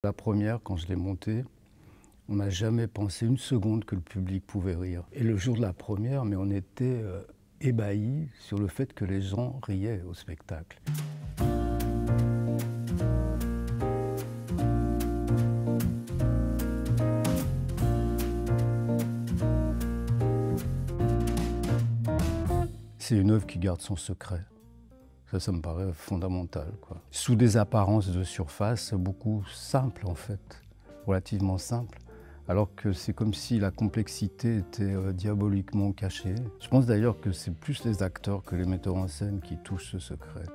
La première, quand je l'ai montée, on n'a jamais pensé une seconde que le public pouvait rire. Et le jour de la première, mais on était ébahis sur le fait que les gens riaient au spectacle. C'est une œuvre qui garde son secret. Ça me paraît fondamental, quoi. Sous des apparences de surface beaucoup simples, en fait, relativement simples, alors que c'est comme si la complexité était diaboliquement cachée. Je pense d'ailleurs que c'est plus les acteurs que les metteurs en scène qui touchent ce secret.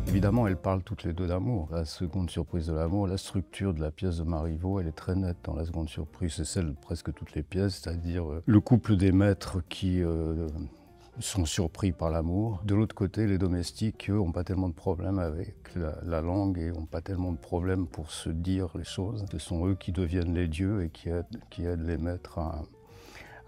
Évidemment, elles parlent toutes les deux d'amour. La seconde surprise de l'amour, la structure de la pièce de Marivaux, elle est très nette dans la seconde surprise. C'est celle de presque toutes les pièces, c'est-à-dire le couple des maîtres qui sont surpris par l'amour. De l'autre côté, les domestiques, eux, n'ont pas tellement de problèmes avec la langue et n'ont pas tellement de problèmes pour se dire les choses. Ce sont eux qui deviennent les dieux et qui aident les maîtres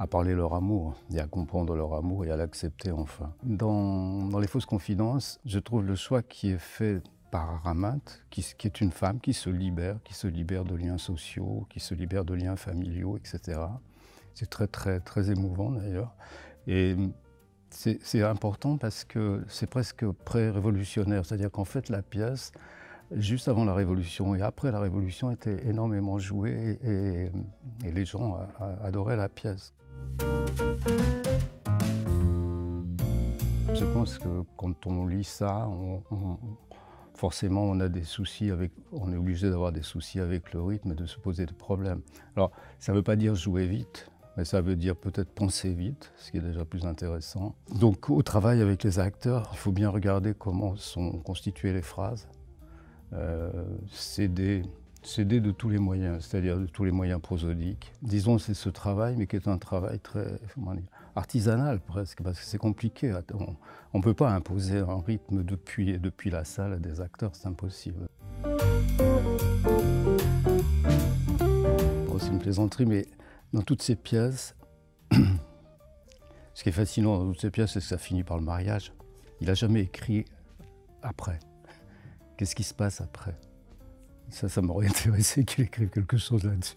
à parler leur amour, et à comprendre leur amour et à l'accepter enfin. Dans Les Fausses Confidences, je trouve le choix qui est fait par Araminthe, qui est une femme qui se libère de liens sociaux, qui se libère de liens familiaux, etc. C'est très émouvant d'ailleurs. Et c'est important parce que c'est presque pré-révolutionnaire, c'est-à-dire qu'en fait la pièce, juste avant la Révolution et après la Révolution, était énormément jouée et les gens adoraient la pièce. Je pense que quand on lit ça, forcément on a des soucis on est obligé d'avoir des soucis avec le rythme et de se poser des problèmes. Alors ça ne veut pas dire jouer vite, mais ça veut dire peut-être penser vite, ce qui est déjà plus intéressant. Donc au travail avec les acteurs, il faut bien regarder comment sont constituées les phrases. S'aider de tous les moyens, c'est-à-dire de tous les moyens prosodiques. Disons, c'est ce travail, mais qui est un travail très artisanal presque, parce que c'est compliqué. On ne peut pas imposer un rythme depuis la salle à des acteurs, c'est impossible. C'est une plaisanterie, mais dans toutes ces pièces, ce qui est fascinant dans toutes ces pièces, c'est que ça finit par le mariage. Il n'a jamais écrit après. Qu'est-ce qui se passe après? Ça m'aurait intéressé qu'il écrive quelque chose là-dessus.